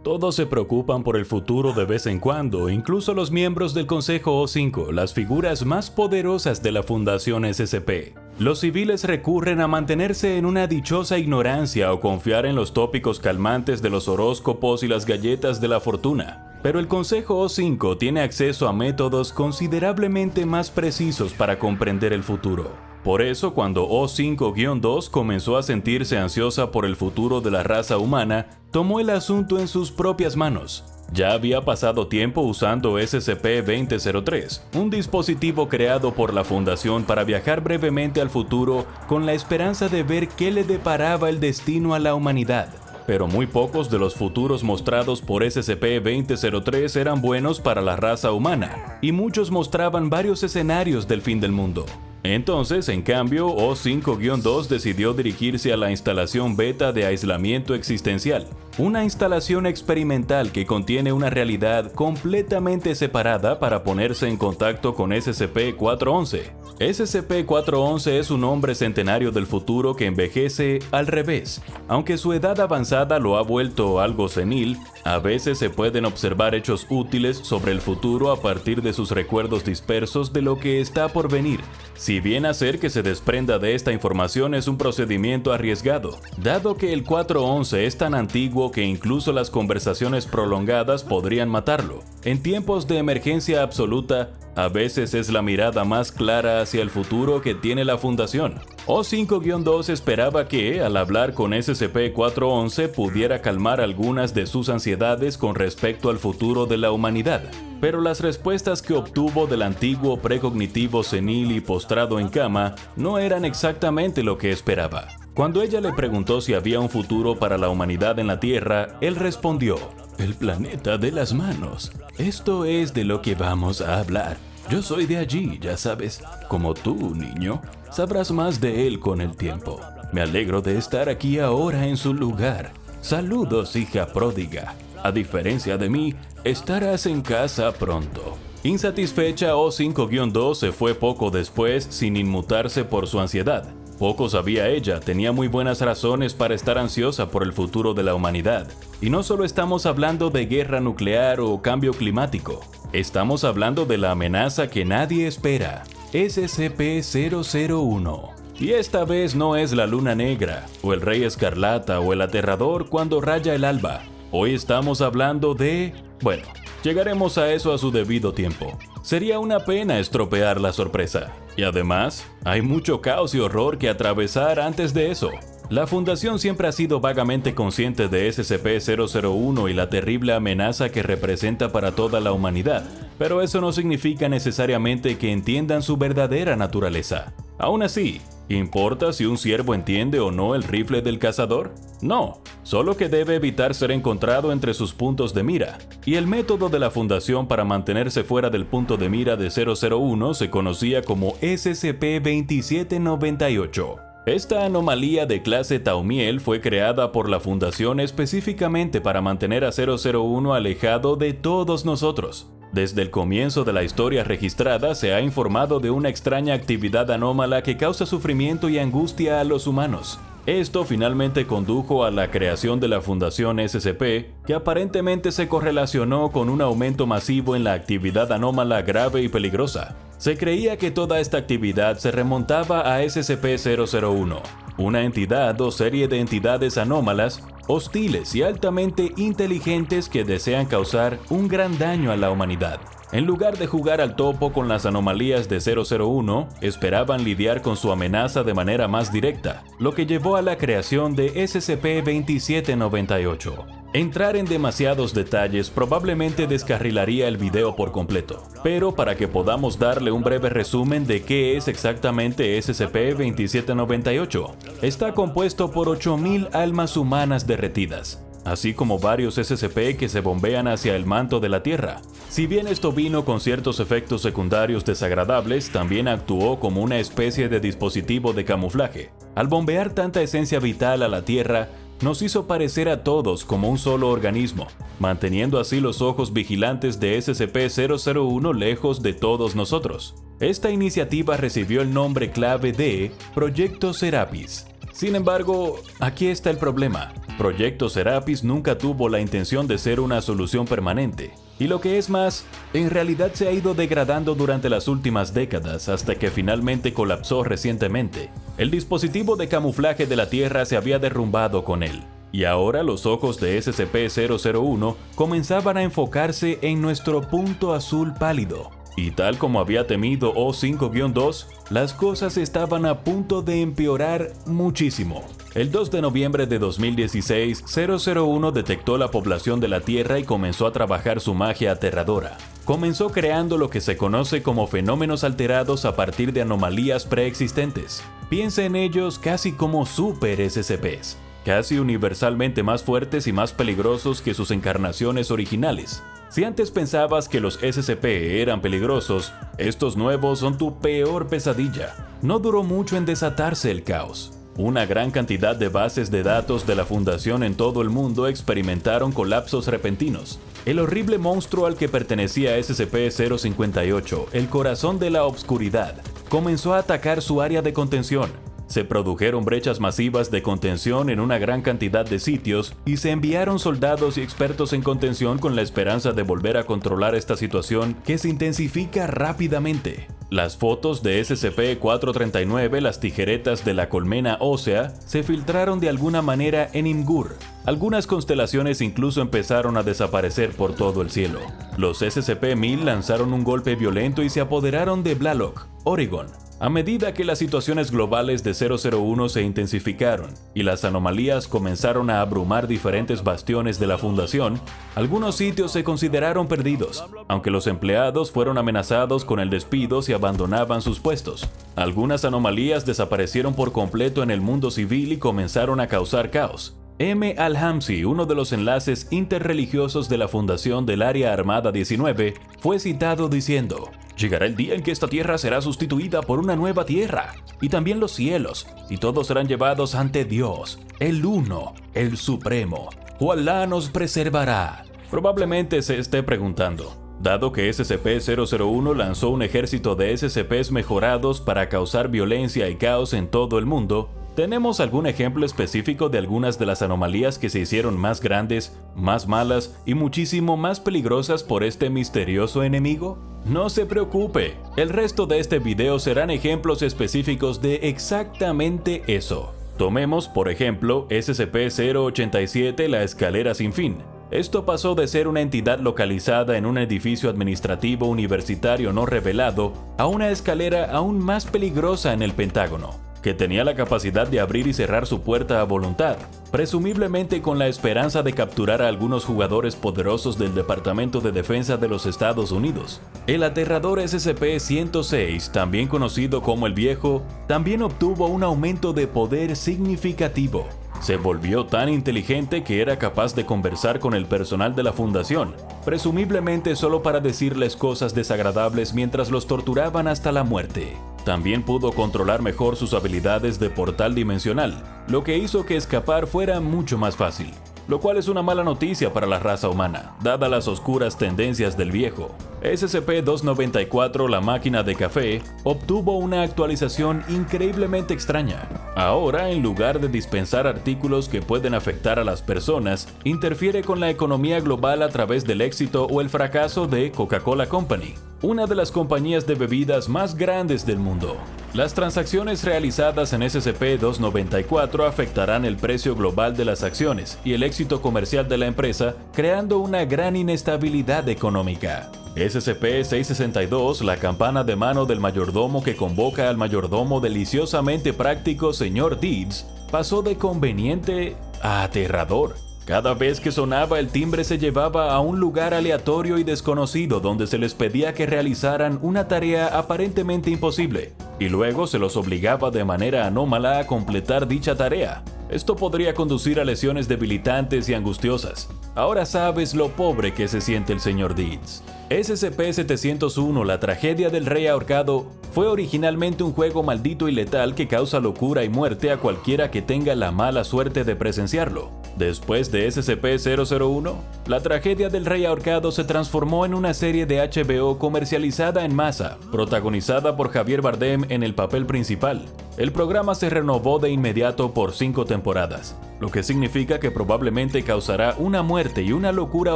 Todos se preocupan por el futuro de vez en cuando, incluso los miembros del Consejo O5, las figuras más poderosas de la Fundación SCP. Los civiles recurren a mantenerse en una dichosa ignorancia o confiar en los tópicos calmantes de los horóscopos y las galletas de la fortuna. Pero el Consejo O5 tiene acceso a métodos considerablemente más precisos para comprender el futuro. Por eso, cuando O5-2 comenzó a sentirse ansiosa por el futuro de la raza humana, tomó el asunto en sus propias manos. Ya había pasado tiempo usando SCP-2003, un dispositivo creado por la Fundación para viajar brevemente al futuro con la esperanza de ver qué le deparaba el destino a la humanidad. Pero muy pocos de los futuros mostrados por SCP-2003 eran buenos para la raza humana, y muchos mostraban varios escenarios del fin del mundo. Entonces, en cambio, O5-2 decidió dirigirse a la instalación beta de aislamiento existencial, una instalación experimental que contiene una realidad completamente separada para ponerse en contacto con SCP-411. SCP-411 es un hombre centenario del futuro que envejece al revés. Aunque su edad avanzada lo ha vuelto algo senil, a veces se pueden observar hechos útiles sobre el futuro a partir de sus recuerdos dispersos de lo que está por venir. Si bien hacer que se desprenda de esta información es un procedimiento arriesgado, dado que el 411 es tan antiguo que incluso las conversaciones prolongadas podrían matarlo. En tiempos de emergencia absoluta, a veces es la mirada más clara hacia el futuro que tiene la Fundación. O5-2 esperaba que, al hablar con SCP-411, pudiera calmar algunas de sus ansiedades con respecto al futuro de la humanidad. Pero las respuestas que obtuvo del antiguo precognitivo senil y postrado en cama no eran exactamente lo que esperaba. Cuando ella le preguntó si había un futuro para la humanidad en la Tierra, él respondió: "El planeta de las manos. Esto es de lo que vamos a hablar. Yo soy de allí, ya sabes. Como tú, niño, sabrás más de él con el tiempo. Me alegro de estar aquí ahora en su lugar. Saludos, hija pródiga. A diferencia de mí, estarás en casa pronto". Insatisfecha, O5-2 se fue poco después sin inmutarse por su ansiedad. Poco sabía ella, tenía muy buenas razones para estar ansiosa por el futuro de la humanidad. Y no solo estamos hablando de guerra nuclear o cambio climático. Estamos hablando de la amenaza que nadie espera, SCP-001. Y esta vez no es la Luna Negra, o el Rey Escarlata, o el Aterrador cuando raya el alba. Hoy estamos hablando de... bueno, llegaremos a eso a su debido tiempo. Sería una pena estropear la sorpresa. Y además, hay mucho caos y horror que atravesar antes de eso. La Fundación siempre ha sido vagamente consciente de SCP-001 y la terrible amenaza que representa para toda la humanidad, pero eso no significa necesariamente que entiendan su verdadera naturaleza. Aún así, ¿importa si un ciervo entiende o no el rifle del cazador? No, solo que debe evitar ser encontrado entre sus puntos de mira. Y el método de la Fundación para mantenerse fuera del punto de mira de 001 se conocía como SCP-2798. Esta anomalía de clase Taumiel fue creada por la Fundación específicamente para mantener a 001 alejado de todos nosotros. Desde el comienzo de la historia registrada se ha informado de una extraña actividad anómala que causa sufrimiento y angustia a los humanos. Esto finalmente condujo a la creación de la Fundación SCP, que aparentemente se correlacionó con un aumento masivo en la actividad anómala grave y peligrosa. Se creía que toda esta actividad se remontaba a SCP-001, una entidad o serie de entidades anómalas, hostiles y altamente inteligentes que desean causar un gran daño a la humanidad. En lugar de jugar al topo con las anomalías de 001, esperaban lidiar con su amenaza de manera más directa, lo que llevó a la creación de SCP-2798. Entrar en demasiados detalles probablemente descarrilaría el video por completo, pero para que podamos darle un breve resumen de qué es exactamente SCP-2798, está compuesto por 8000 almas humanas derretidas, así como varios SCP que se bombean hacia el manto de la Tierra. Si bien esto vino con ciertos efectos secundarios desagradables, también actuó como una especie de dispositivo de camuflaje. Al bombear tanta esencia vital a la Tierra, nos hizo parecer a todos como un solo organismo, manteniendo así los ojos vigilantes de SCP-001 lejos de todos nosotros. Esta iniciativa recibió el nombre clave de Proyecto Serapis. Sin embargo, aquí está el problema. Proyecto Serapis nunca tuvo la intención de ser una solución permanente. Y lo que es más, en realidad se ha ido degradando durante las últimas décadas hasta que finalmente colapsó recientemente. El dispositivo de camuflaje de la Tierra se había derrumbado con él. Y ahora los ojos de SCP-001 comenzaban a enfocarse en nuestro punto azul pálido. Y tal como había temido O5-2, las cosas estaban a punto de empeorar muchísimo. El 2 de noviembre de 2016, 001 detectó la población de la Tierra y comenzó a trabajar su magia aterradora. Comenzó creando lo que se conoce como fenómenos alterados a partir de anomalías preexistentes. Piensa en ellos casi como super SCPs, casi universalmente más fuertes y más peligrosos que sus encarnaciones originales. Si antes pensabas que los SCP eran peligrosos, estos nuevos son tu peor pesadilla. No duró mucho en desatarse el caos. Una gran cantidad de bases de datos de la Fundación en todo el mundo experimentaron colapsos repentinos. El horrible monstruo al que pertenecía SCP-058, el corazón de la obscuridad, comenzó a atacar su área de contención. Se produjeron brechas masivas de contención en una gran cantidad de sitios y se enviaron soldados y expertos en contención con la esperanza de volver a controlar esta situación que se intensifica rápidamente. Las fotos de SCP-439, las tijeretas de la colmena ósea, se filtraron de alguna manera en Imgur. Algunas constelaciones incluso empezaron a desaparecer por todo el cielo. Los SCP-1000 lanzaron un golpe violento y se apoderaron de Blalock, Oregon. A medida que las situaciones globales de 001 se intensificaron y las anomalías comenzaron a abrumar diferentes bastiones de la Fundación, algunos sitios se consideraron perdidos, aunque los empleados fueron amenazados con el despido si abandonaban sus puestos. Algunas anomalías desaparecieron por completo en el mundo civil y comenzaron a causar caos. M. Al-Hamsi, uno de los enlaces interreligiosos de la Fundación del Área Armada 19, fue citado diciendo: «Llegará el día en que esta tierra será sustituida por una nueva tierra, y también los cielos, y todos serán llevados ante Dios, el Uno, el Supremo. Alá nos preservará». Probablemente se esté preguntando, dado que SCP-001 lanzó un ejército de SCPs mejorados para causar violencia y caos en todo el mundo, ¿tenemos algún ejemplo específico de algunas de las anomalías que se hicieron más grandes, más malas y muchísimo más peligrosas por este misterioso enemigo? No se preocupe, el resto de este video serán ejemplos específicos de exactamente eso. Tomemos, por ejemplo, SCP-087, la escalera sin fin. Esto pasó de ser una entidad localizada en un edificio administrativo universitario no revelado a una escalera aún más peligrosa en el Pentágono, que tenía la capacidad de abrir y cerrar su puerta a voluntad, presumiblemente con la esperanza de capturar a algunos jugadores poderosos del Departamento de Defensa de los Estados Unidos. El aterrador SCP-106, también conocido como el Viejo, también obtuvo un aumento de poder significativo. Se volvió tan inteligente que era capaz de conversar con el personal de la Fundación, presumiblemente solo para decirles cosas desagradables mientras los torturaban hasta la muerte. También pudo controlar mejor sus habilidades de portal dimensional, lo que hizo que escapar fuera mucho más fácil, lo cual es una mala noticia para la raza humana, dadas las oscuras tendencias del Viejo. SCP-294, la máquina de café, obtuvo una actualización increíblemente extraña. Ahora, en lugar de dispensar artículos que pueden afectar a las personas, interfiere con la economía global a través del éxito o el fracaso de Coca-Cola Company, una de las compañías de bebidas más grandes del mundo. Las transacciones realizadas en SCP-294 afectarán el precio global de las acciones y el éxito comercial de la empresa, creando una gran inestabilidad económica. SCP-662, la campana de mano del mayordomo que convoca al mayordomo deliciosamente práctico Sr. Deeds, pasó de conveniente a aterrador. Cada vez que sonaba el timbre se llevaba a un lugar aleatorio y desconocido donde se les pedía que realizaran una tarea aparentemente imposible, y luego se los obligaba de manera anómala a completar dicha tarea. Esto podría conducir a lesiones debilitantes y angustiosas. Ahora sabes lo pobre que se siente el Sr. Deeds. SCP-701, la tragedia del rey ahorcado, fue originalmente un juego maldito y letal que causa locura y muerte a cualquiera que tenga la mala suerte de presenciarlo. Después de SCP-001, la tragedia del rey ahorcado se transformó en una serie de HBO comercializada en masa, protagonizada por Javier Bardem en el papel principal. El programa se renovó de inmediato por 5 temporadas. lo que significa que probablemente causará una muerte y una locura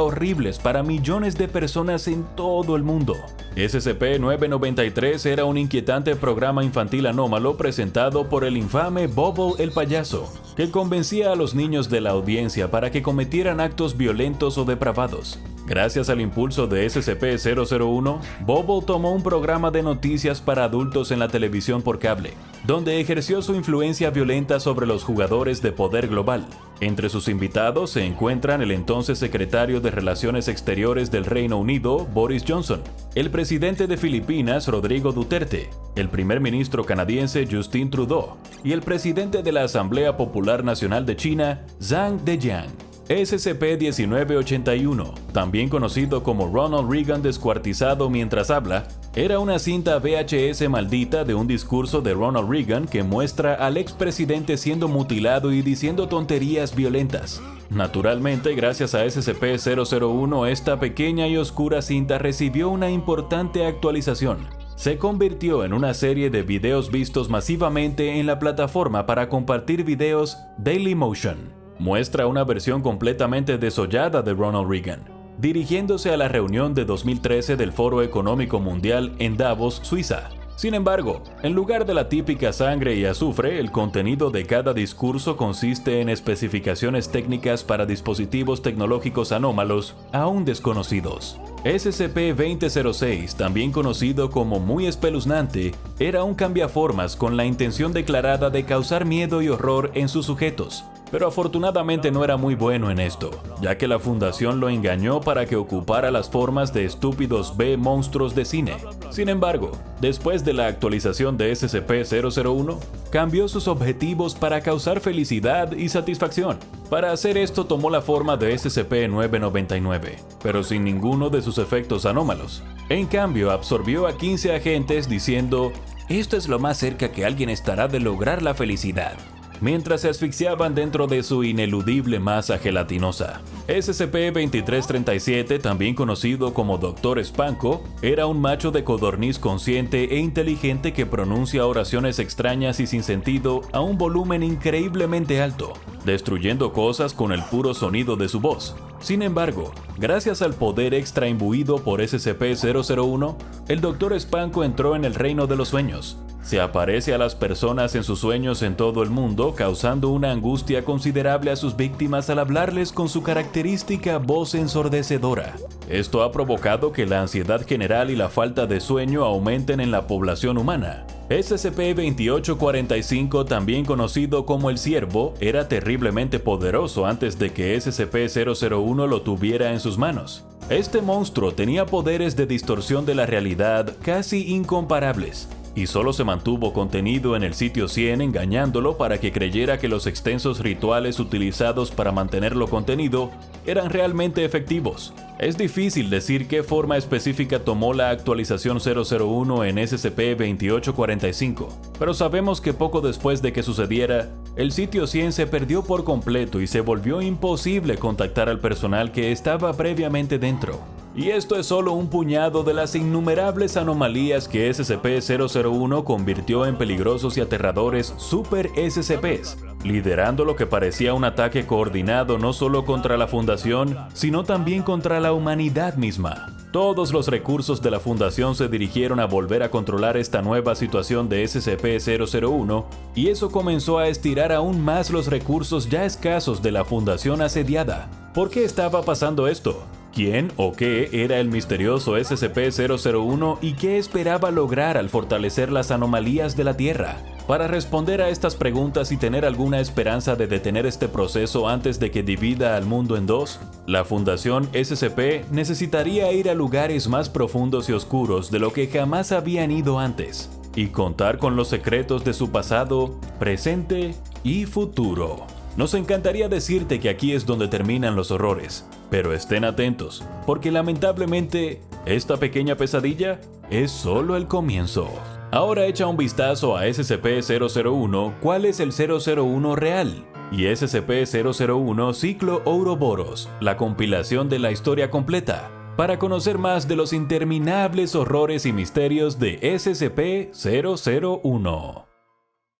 horribles para millones de personas en todo el mundo. SCP-993 era un inquietante programa infantil anómalo presentado por el infame Bubble el payaso, que convencía a los niños de la audiencia para que cometieran actos violentos o depravados. Gracias al impulso de SCP-001, Bubble tomó un programa de noticias para adultos en la televisión por cable, donde ejerció su influencia violenta sobre los jugadores de poder global. Entre sus invitados se encuentran el entonces secretario de Relaciones Exteriores del Reino Unido, Boris Johnson, el presidente de Filipinas, Rodrigo Duterte, el primer ministro canadiense, Justin Trudeau, y el presidente de la Asamblea Popular Nacional de China, Zhang Dejiang. SCP-1981, también conocido como Ronald Reagan descuartizado mientras habla, era una cinta VHS maldita de un discurso de Ronald Reagan que muestra al expresidente siendo mutilado y diciendo tonterías violentas. Naturalmente, gracias a SCP-001, esta pequeña y oscura cinta recibió una importante actualización. Se convirtió en una serie de videos vistos masivamente en la plataforma para compartir videos Dailymotion. Muestra una versión completamente desollada de Ronald Reagan, dirigiéndose a la reunión de 2013 del Foro Económico Mundial en Davos, Suiza. Sin embargo, en lugar de la típica sangre y azufre, el contenido de cada discurso consiste en especificaciones técnicas para dispositivos tecnológicos anómalos aún desconocidos. SCP-2006, también conocido como muy espeluznante, era un cambiaformas con la intención declarada de causar miedo y horror en sus sujetos. Pero afortunadamente no era muy bueno en esto, ya que la fundación lo engañó para que ocupara las formas de estúpidos B-monstruos de cine. Sin embargo, después de la actualización de SCP-001, cambió sus objetivos para causar felicidad y satisfacción. Para hacer esto tomó la forma de SCP-999, pero sin ninguno de sus efectos anómalos. En cambio, absorbió a 15 agentes diciendo, «Esto es lo más cerca que alguien estará de lograr la felicidad», mientras se asfixiaban dentro de su ineludible masa gelatinosa. SCP-2337, también conocido como Dr. Spanko, era un macho de codorniz consciente e inteligente que pronuncia oraciones extrañas y sin sentido a un volumen increíblemente alto, destruyendo cosas con el puro sonido de su voz. Sin embargo, gracias al poder extra imbuido por SCP-001, el Dr. Spanko entró en el reino de los sueños. Se aparece a las personas en sus sueños en todo el mundo, causando una angustia considerable a sus víctimas al hablarles con su característica voz ensordecedora. Esto ha provocado que la ansiedad general y la falta de sueño aumenten en la población humana. SCP-2845, también conocido como el Ciervo, era terriblemente poderoso antes de que SCP-001 lo tuviera en sus manos. Este monstruo tenía poderes de distorsión de la realidad casi incomparables, y solo se mantuvo contenido en el sitio 100 engañándolo para que creyera que los extensos rituales utilizados para mantenerlo contenido eran realmente efectivos. Es difícil decir qué forma específica tomó la actualización 001 en SCP-2845, pero sabemos que poco después de que sucediera, el sitio 100 se perdió por completo y se volvió imposible contactar al personal que estaba previamente dentro. Y esto es solo un puñado de las innumerables anomalías que SCP-001 convirtió en peligrosos y aterradores Super SCPs, liderando lo que parecía un ataque coordinado no solo contra la Fundación, sino también contra la humanidad misma. Todos los recursos de la Fundación se dirigieron a volver a controlar esta nueva situación de SCP-001, y eso comenzó a estirar aún más los recursos ya escasos de la Fundación asediada. ¿Por qué estaba pasando esto? ¿Quién o qué era el misterioso SCP-001 y qué esperaba lograr al fortalecer las anomalías de la Tierra? Para responder a estas preguntas y tener alguna esperanza de detener este proceso antes de que divida al mundo en dos, la Fundación SCP necesitaría ir a lugares más profundos y oscuros de lo que jamás habían ido antes, y contar con los secretos de su pasado, presente y futuro. Nos encantaría decirte que aquí es donde terminan los horrores, pero estén atentos, porque lamentablemente, esta pequeña pesadilla es solo el comienzo. Ahora echa un vistazo a SCP-001, ¿cuál es el 001 real? Y SCP-001 Ciclo Ouroboros, la compilación de la historia completa, para conocer más de los interminables horrores y misterios de SCP-001.